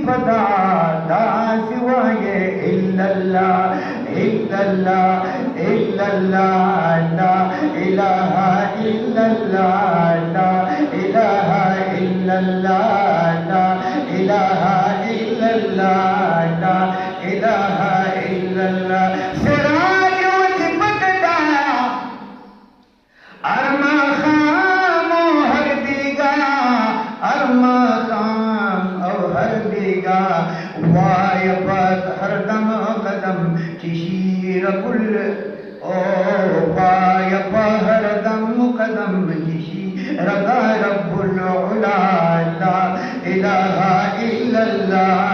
पता था सिवाए इल्लल्लाह इल्लल्लाह इल्लल्लाह ला इलाहा इल्लल्लाह ला इलाहा इल्लल्लाह ला इलाहा इल्लल्लाह ला इलाहा इल्लल्लाह सिराज चिपकदा अरमा खाम हर दीगा अरमा खाम हर दीगा वाय पत हर दम कदम चिशीर कुल ओ वाय हर दम कदम चिशी रगा रब्बुल उला ला इलाहा इल्लल्लाह